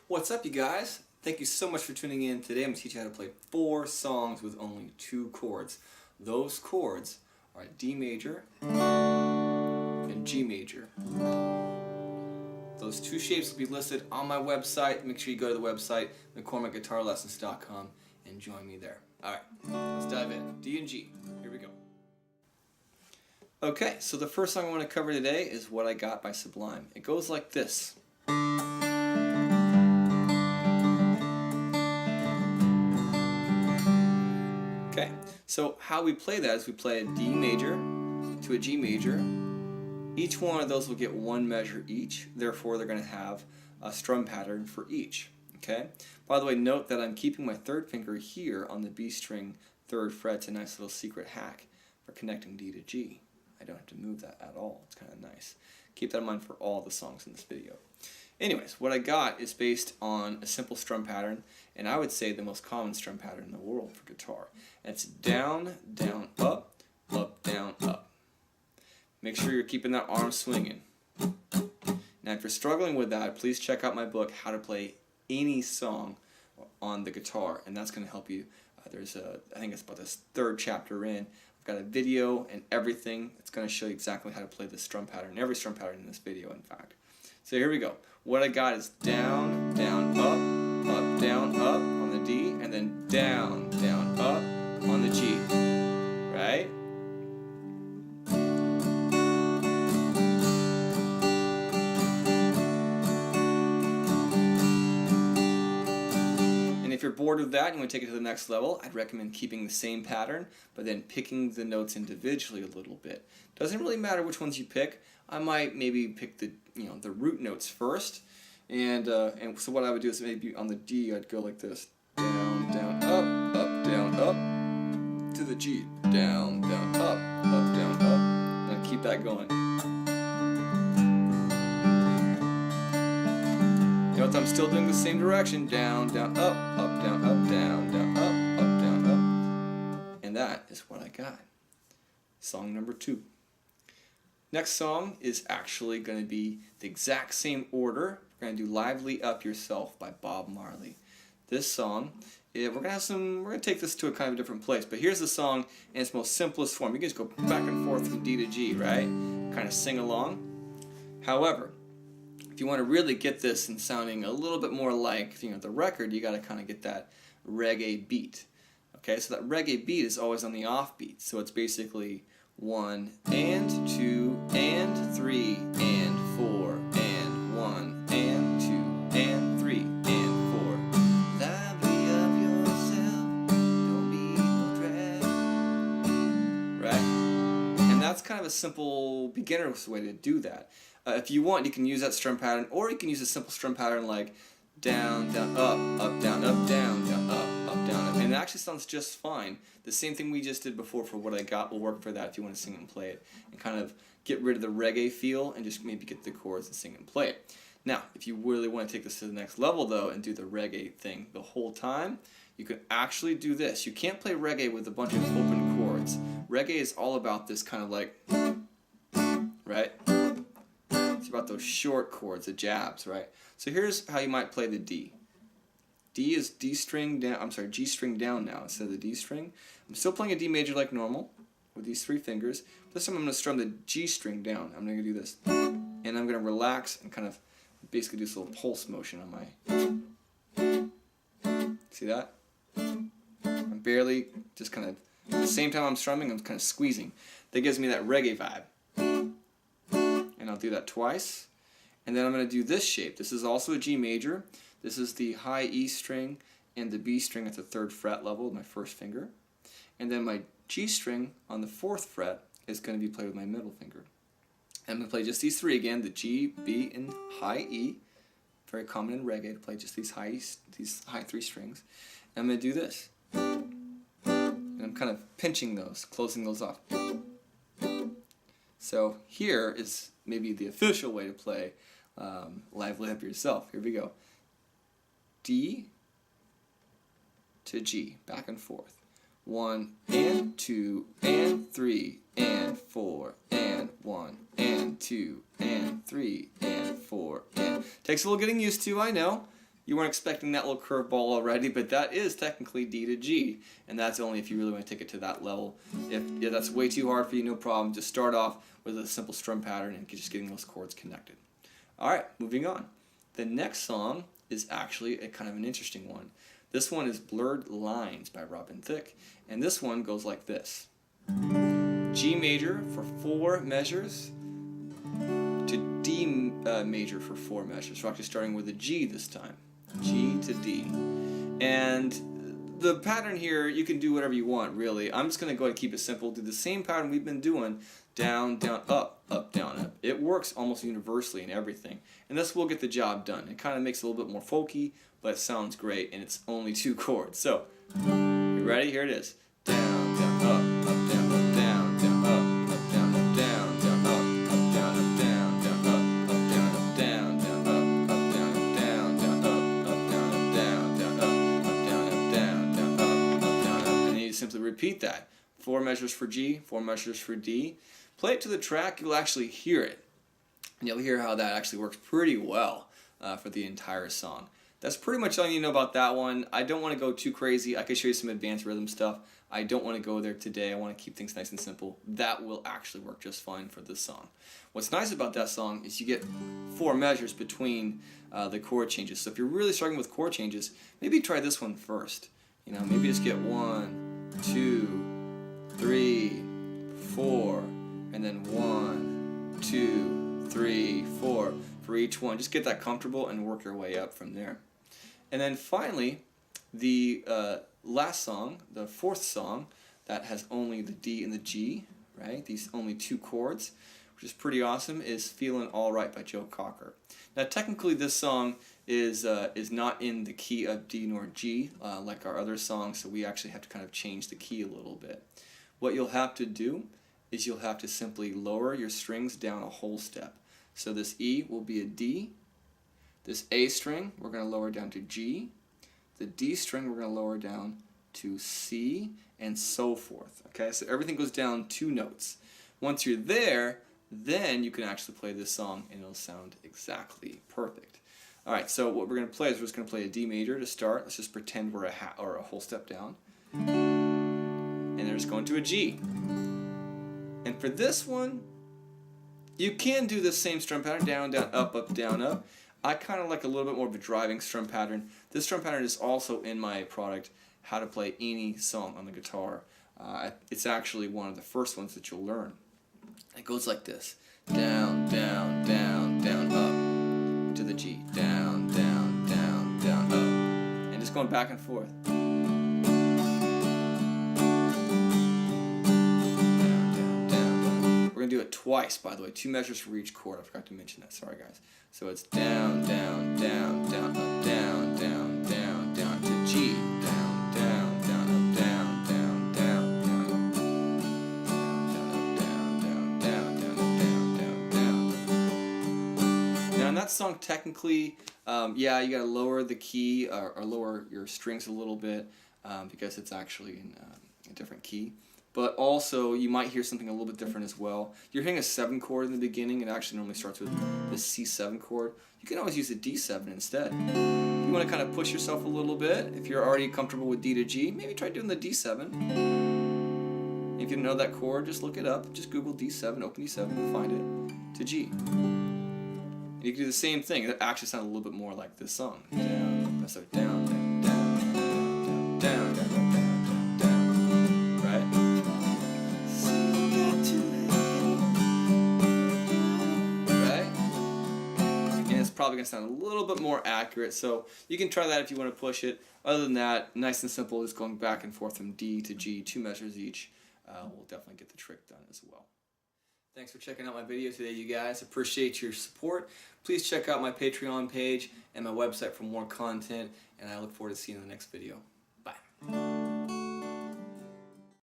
What's up, you guys? Thank you so much for tuning in. Today I'm going to teach you how to play 4 songs with only 2 chords. Those chords are D major and G major. Those 2 shapes will be listed on my website. Make sure you go to the website, McCormickGuitarLessons.com, and join me there. Alright, let's dive in. D and G. Here we go. Okay, so the first song I want to cover today is What I Got by Sublime. It goes like this. Okay, so how we play that is we play a D major to a G major. Each one of those will get 1 measure each, therefore they're going to have a strum pattern for each. Okay. By the way, note that I'm keeping my 3rd finger here on the B string 3rd fret. It's a nice little secret hack for connecting D to G. I don't have to move that at all. It's kind of nice. Keep that in mind for all the songs in this video. Anyways, what I got is based on a simple strum pattern, and I would say the most common strum pattern in the world for guitar. And it's down, down, up, down, up. Make sure you're keeping that arm swinging. Now, if you're struggling with that, please check out my book, How to Play Any Song on the Guitar, and that's going to help you. I think it's about this 3rd chapter in. I've got a video and everything. It's going to show you exactly how to play the strum pattern, every strum pattern in this video, in fact. So here we go. What I got is down, down, up, down, up on the D, and then down, down, up on the G. Right? And if you're bored with that and you want to take it to the next level, I'd recommend keeping the same pattern, but then picking the notes individually a little bit. Doesn't really matter which ones you pick. I might maybe pick the root notes first, and so what I would do is maybe on the D I'd go like this: down, down, down, up, to the G, down, down, down, up, and keep that going. Note I'm still doing the same direction: down, down, up, down, down, down, down, up, and that is what I got. Song number 2. Next song is actually going to be the exact same order. We're going to do Lively Up Yourself by Bob Marley. This song, we're going to take this to a kind of different place, but here's the song in its most simplest form. You can just go back and forth from D to G, right? Kind of sing along. However, if you want to really get this and sounding a little bit more like the record, you got to kind of get that reggae beat. Okay, so that reggae beat is always on the offbeat, so it's basically 1 and 2 and 3 and 4 and 1 and 2 and 3 and 4. Lively up yourself, don't be no drag. Right? And that's kind of a simple beginner's way to do that. If you want, you can use that strum pattern, or you can use a simple strum pattern like down, down, up, down, down, up, down, up. And it actually sounds just fine. The same thing we just did before for What I Got will work for that if you want to sing and play it. And kind of get rid of the reggae feel and just maybe get the chords and sing and play it. Now, if you really want to take this to the next level though and do the reggae thing the whole time, you can actually do this. You can't play reggae with a bunch of open chords. Reggae is all about this kind of like, right? It's about those short chords, the jabs, right? So here's how you might play the D. D is D string down, I'm sorry, G string down now instead of the D string. I'm still playing a D major like normal with these 3 fingers. This time I'm going to strum the G string down. I'm going to do this. And I'm going to relax and kind of basically do this little pulse motion on my... See that? I'm barely just kind of, at the same time I'm strumming, I'm kind of squeezing. That gives me that reggae vibe. And I'll do that twice. And then I'm going to do this shape. This is also a G major. This is the high E string and the B string at the 3rd fret level with my 1st finger. And then my G string on the 4th fret is going to be played with my middle finger. And I'm going to play just these 3 again, the G, B, and high E. Very common in reggae to play just these high 3 strings. And I'm going to do this. And I'm kind of pinching those, closing those off. So here is maybe the official way to play Lively Up Yourself. Here we go. D to G, back and forth. 1 and 2 and 3 and 4 and 1 and 2 and 3 and 4 and... Takes a little getting used to, I know. You weren't expecting that little curveball already, but that is technically D to G, and that's only if you really want to take it to that level. If that's way too hard for you, no problem. Just start off with a simple strum pattern and just getting those chords connected. Alright, moving on. The next song is actually a kind of an interesting one. This one is Blurred Lines by Robin Thicke, and this one goes like this. G major for 4 measures to D major for 4 measures. So we're actually starting with a G this time. G to D. And the pattern here, you can do whatever you want, really. I'm just going to go ahead and keep it simple. Do the same pattern we've been doing. Down, down, up, up, down, up. It works almost universally in everything. And this will get the job done. It kind of makes it a little bit more folky, but it sounds great, and it's only 2 chords. So, you ready? Here it is. Down, down, up, down, up, down, down, up, down, up, down, down, up, down, up, down, down, up, down, up, down, down, up, down, up, down, down, up, down, up, down, down, up, down, up, down, down, up, down, up. And then you simply repeat that. 4 measures for G, 4 measures for D. Play it to the track, you'll actually hear it. And you'll hear how that actually works pretty well for the entire song. That's pretty much all you need to know about that one. I don't want to go too crazy. I could show you some advanced rhythm stuff. I don't want to go there today. I want to keep things nice and simple. That will actually work just fine for this song. What's nice about that song is you get 4 measures between the chord changes. So if you're really struggling with chord changes, maybe try this one first. You know, maybe just get 1, 2, 3, 4, and then 1, 2, 3, 4 for each one. Just get that comfortable and work your way up from there. And then finally, the last song, the 4th song, that has only the D and the G, right? These only 2 chords, which is pretty awesome, is Feelin' Alright by Joe Cocker. Now technically this song is not in the key of D nor G like our other songs, so we actually have to kind of change the key a little bit. What you'll have to do is you'll have to simply lower your strings down a whole step. So this E will be a D, this A string we're going to lower down to G, the D string we're going to lower down to C, and so forth. Okay, so everything goes down 2 notes. Once you're there, then you can actually play this song and it'll sound exactly perfect. Alright, so what we're going to play is we're just going to play a D major to start. Let's just pretend we're a whole step down. And then just going to a G. And for this one, you can do the same strum pattern, down, down, up, down, up. I kind of like a little bit more of a driving strum pattern. This strum pattern is also in my product, How to Play Any Song on the Guitar. It's actually one of the first ones that you'll learn. It goes like this. Down, down, down, down, up to the G. Down, down, down, down, up. And just going back and forth. Do it twice, by the way, 2 measures for each chord. I forgot to mention that. Sorry, guys. So it's down, down, down, down, up, down, down, down, down to G. Down, down, down, up, down, down, down, down, down, down, down, down, down, down, down. Now in that song, technically, yeah, you gotta lower the key or lower your strings a little bit because it's actually in a different key. But also, you might hear something a little bit different as well. You're hitting a 7 chord in the beginning. It actually normally starts with the C7 chord. You can always use the D7 instead. If you want to kind of push yourself a little bit, if you're already comfortable with D to G, maybe try doing the D7. If you don't know that chord, just look it up. Just Google D7, open D7, and find it to G. And you can do the same thing. It actually sounds a little bit more like this song. Down, so down, down, down, down, down, down, down. Probably going to sound a little bit more accurate, so you can try that if you want to push it. Other than that, nice and simple, just going back and forth from D to G, 2 measures each, will definitely get the trick done as well. Thanks for checking out my video today, you guys. Appreciate your support. Please check out my Patreon page and my website for more content, and I look forward to seeing you in the next video. Bye.